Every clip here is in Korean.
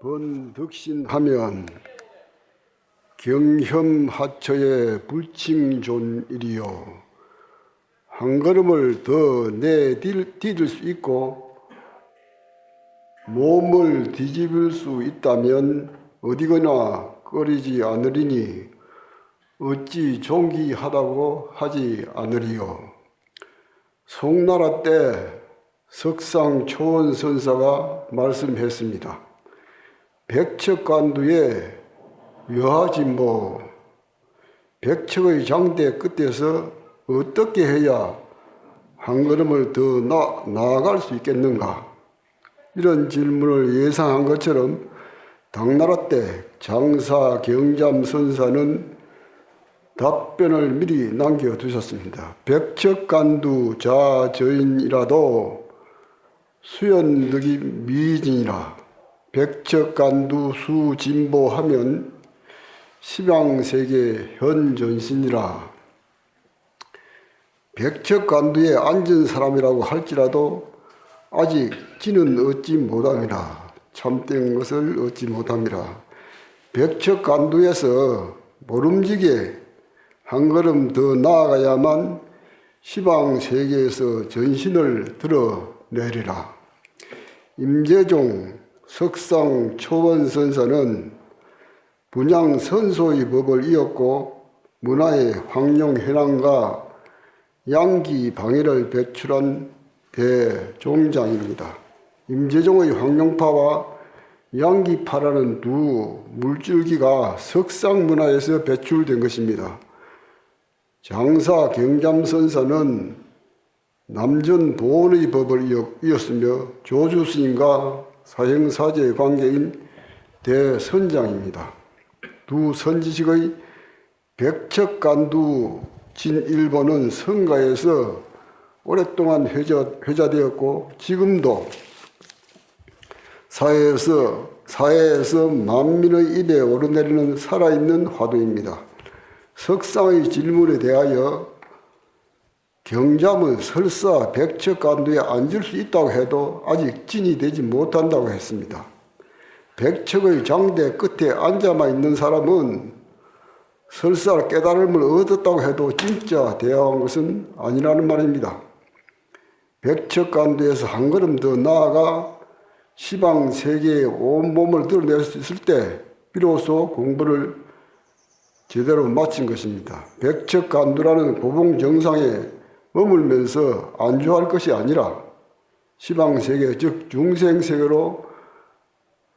번득신하면 경혐하처의 불칭존일이요. 한 걸음을 더 내디딜 수 있고 몸을 뒤집을 수 있다면 어디거나 꺼리지 않으리니 어찌 존귀하다고 하지 않으리요. 송나라 때 석상초원선사가 말씀했습니다. 백척간두의 여하진보, 백척의 장대 끝에서 어떻게 해야 한 걸음을 더 나아갈 수 있겠는가? 이런 질문을 예상한 것처럼 당나라 때 장사 경잠선사는 답변을 미리 남겨두셨습니다. 백척간두 자저인이라도 수연득이 미진이라. 백척간두 수진보하면 시방세계 현존신이라. 백척간두에 앉은 사람이라고 할지라도 아직 지는 얻지 못함이라. 참된 것을 얻지 못함이라. 백척간두에서 모름지게 한 걸음 더 나아가야만 시방세계에서 전신을 드러내리라. 임재종 석상초원선사는 분양선소의 법을 이었고 문화의 황룡현황과 양기방해를 배출한 대종장입니다. 임재종의 황룡파와 양기파라는 두 물줄기가 석상문화에서 배출된 것입니다. 장사 경잠선사는 남전보원의 법을 이었으며 조주스님과 사형사제의 관계인 대선장입니다. 두 선지식의 백척간두 진일보는 성가에서 오랫동안 회자되었고 지금도 사회에서 만민의 입에 오르내리는 살아있는 화두입니다. 석상의 질문에 대하여 경잠은 설사 백척간두에 앉을 수 있다고 해도 아직 진이 되지 못한다고 했습니다. 백척의 장대 끝에 앉아만 있는 사람은 설사 깨달음을 얻었다고 해도 진짜 대화한 것은 아니라는 말입니다. 백척간두에서 한 걸음 더 나아가 시방세계에 온몸을 드러낼 수 있을 때 비로소 공부를 제대로 마친 것입니다. 백척간두라는 고봉정상에 머물면서 안주할 것이 아니라 시방세계 즉 중생세계로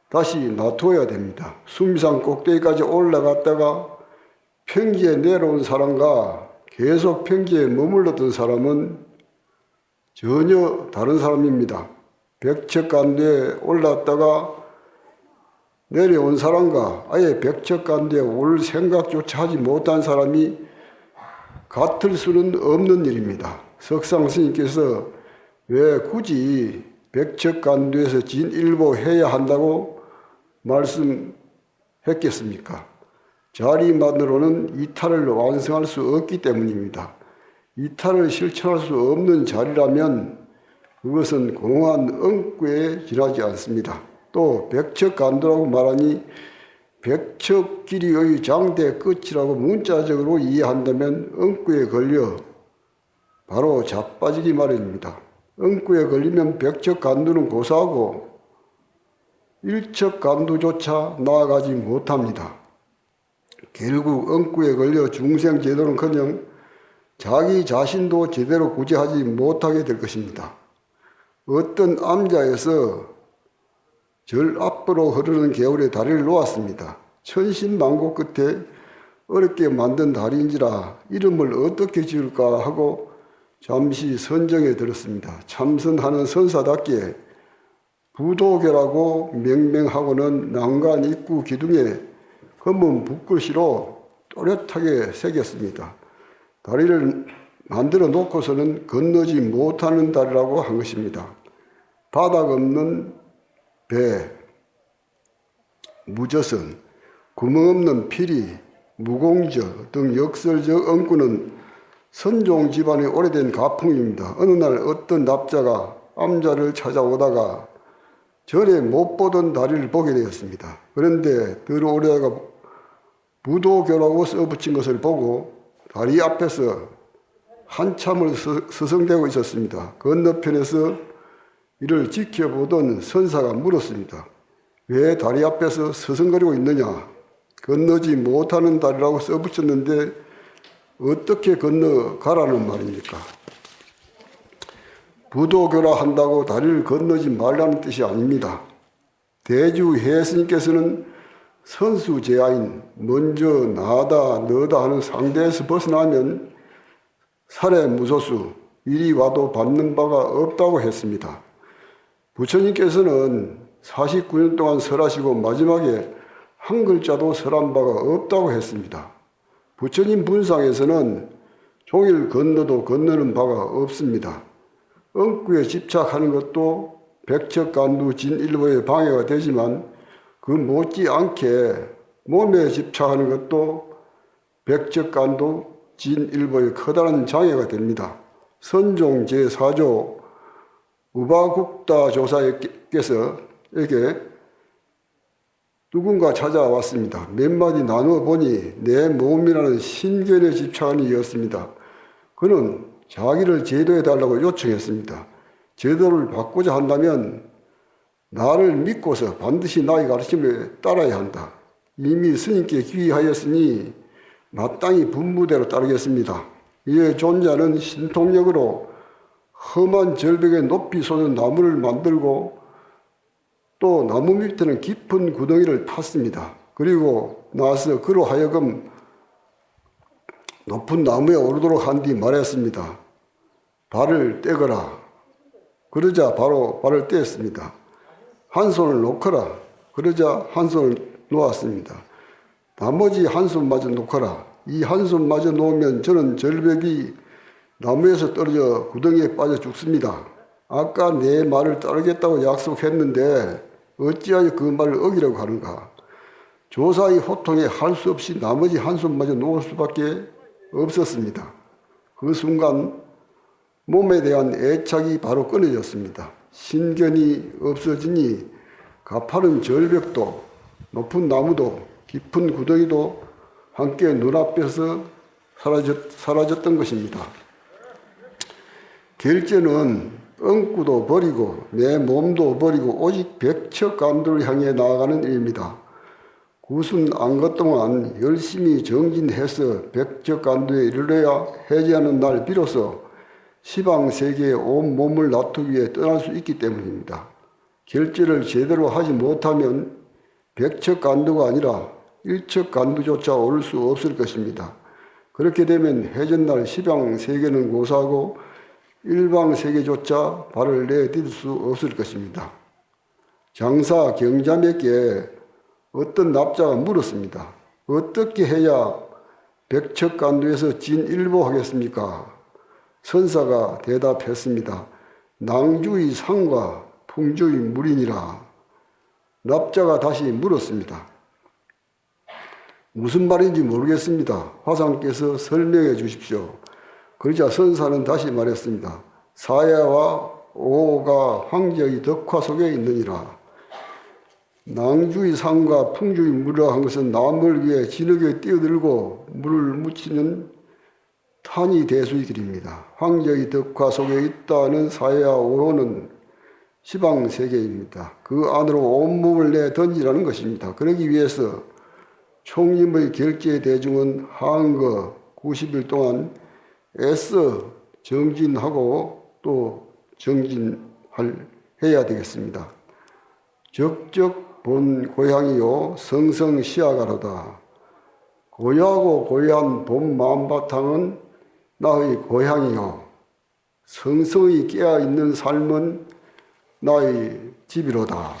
다시 놔두어야 됩니다. 수미산 꼭대기까지 올라갔다가 평지에 내려온 사람과 계속 평지에 머물렀던 사람은 전혀 다른 사람입니다. 백척간두에 올랐다가 내려온 사람과 아예 백척간두에 올 생각조차 하지 못한 사람이 같을 수는 없는 일입니다. 석상스님께서 왜 굳이 백척간두에서 진일보해야 한다고 말씀했겠습니까? 자리만으로는 이탈을 완성할 수 없기 때문입니다. 이탈을 실천할 수 없는 자리라면 그것은 공허한 엉구에 지나지 않습니다. 또 백척간두라고 말하니 백척길이의 장대 끝이라고 문자적으로 이해한다면 엉구에 걸려 바로 자빠지기 마련입니다. 엉구에 걸리면 백척간두는 고사하고 일척간두조차 나아가지 못합니다. 결국 엉구에 걸려 중생제도는커녕 자기 자신도 제대로 구제하지 못하게 될 것입니다. 어떤 암자에서 절 앞으로 흐르는 개울에 다리를 놓았습니다. 천신만고 끝에 어렵게 만든 다리인지라 이름을 어떻게 지을까 하고 잠시 선정에 들었습니다. 참선하는 선사답게 부도계라고 명명하고는 난간 입구 기둥에 검은 붓글씨로 또렷하게 새겼습니다. 다리를 만들어 놓고서는 건너지 못하는 다리라고 한 것입니다. 바닥 없는 배, 무저선, 구멍 없는 피리, 무공저 등 역설적 엉구는 선종 집안의 오래된 가풍입니다. 어느 날 어떤 납자가 암자를 찾아오다가 전에 못 보던 다리를 보게 되었습니다. 그런데 들어오려다가 부도교라고 써붙인 것을 보고 다리 앞에서 한참을 서성대고 있었습니다. 건너편에서 이를 지켜보던 선사가 물었습니다. 왜 다리 앞에서 서성거리고 있느냐? 건너지 못하는 다리라고 써붙였는데 어떻게 건너가라는 말입니까? 부도교라 한다고 다리를 건너지 말라는 뜻이 아닙니다. 대주해 스님께서는 선수제하인 먼저 나다 너다 하는 상대에서 벗어나면 살해 무소수 이리 와도 받는 바가 없다고 했습니다. 부처님께서는 49년 동안 설하시고 마지막에 한 글자도 설한 바가 없다고 했습니다. 부처님 분상에서는 종일 건너도 건너는 바가 없습니다. 엉구에 집착하는 것도 백척간두 진일보에 방해가 되지만 그 못지않게 몸에 집착하는 것도 백척간두 진일보의 커다란 장애가 됩니다. 선종 제4조 우바국다 조사께서 에게 누군가 찾아왔습니다. 몇 마디 나누어 보니 내 몸이라는 신견에 집착하는 이였습니다. 그는 자기를 제도해 달라고 요청했습니다. 제도를 바꾸자 한다면 나를 믿고서 반드시 나의 가르침을 따라야 한다. 이미 스님께 귀의하였으니 마땅히 분부대로 따르겠습니다. 이에 존자는 신통력으로 험한 절벽에 높이 솟는 나무를 만들고 또 나무 밑에는 깊은 구덩이를 팠습니다. 그리고 나서 그로 하여금 높은 나무에 오르도록 한 뒤 말했습니다. 발을 떼거라. 그러자 바로 발을 떼었습니다. 한 손을 놓거라. 그러자 한 손을 놓았습니다. 나머지 한 손마저 놓거라. 이 한 손마저 놓으면 저는 절벽이 나무에서 떨어져 구덩이에 빠져 죽습니다. 아까 내 말을 따르겠다고 약속했는데 어찌하여 그 말을 어기려고 하는가. 조사의 호통에 할 수 없이 나머지 한 손마저 놓을 수밖에 없었습니다. 그 순간 몸에 대한 애착이 바로 끊어졌습니다. 신견이 없어지니 가파른 절벽도 높은 나무도 깊은 구덩이도 함께 눈앞에서 사라졌던 것입니다. 결제는 엉구도 버리고 내 몸도 버리고 오직 백척간두를 향해 나아가는 일입니다. 구순 안것 동안 열심히 정진해서 백척간두에 이르러야 해제하는 날 비로소 시방세계에 온 몸을 놔두기 위해 떠날 수 있기 때문입니다. 결제를 제대로 하지 못하면 백척간두가 아니라 일척간두조차 오를 수 없을 것입니다. 그렇게 되면 해전날 시방세계는 고사하고 일방세계조차 발을 내디딜 수 없을 것입니다. 장사 경자맥에 어떤 납자가 물었습니다. 어떻게 해야 백척간두에서 진일보하겠습니까? 선사가 대답했습니다. 낭주의 상과 풍주의 물이니라. 납자가 다시 물었습니다. 무슨 말인지 모르겠습니다. 화상께서 설명해 주십시오. 그러자 선사는 다시 말했습니다. 사야와 오가 황제의 덕화 속에 있느니라. 낭주의 상과 풍주의 물이라 한 것은 남을 위해 진흙에 뛰어들고 물을 묻히는 탄이 대수의 길입니다. 황제의 덕화 속에 있다는 사야와 오는 시방세계입니다. 그 안으로 온몸을 내 던지라는 것입니다. 그러기 위해서 총림의 결제 대중은 한거 90일 동안 애써 정진하고 또 정진해야 되겠습니다. 적적 본 고향이요 성성시아가로다. 고요하고 고요한 본 마음바탕은 나의 고향이요 성성이 깨어있는 삶은 나의 집이로다.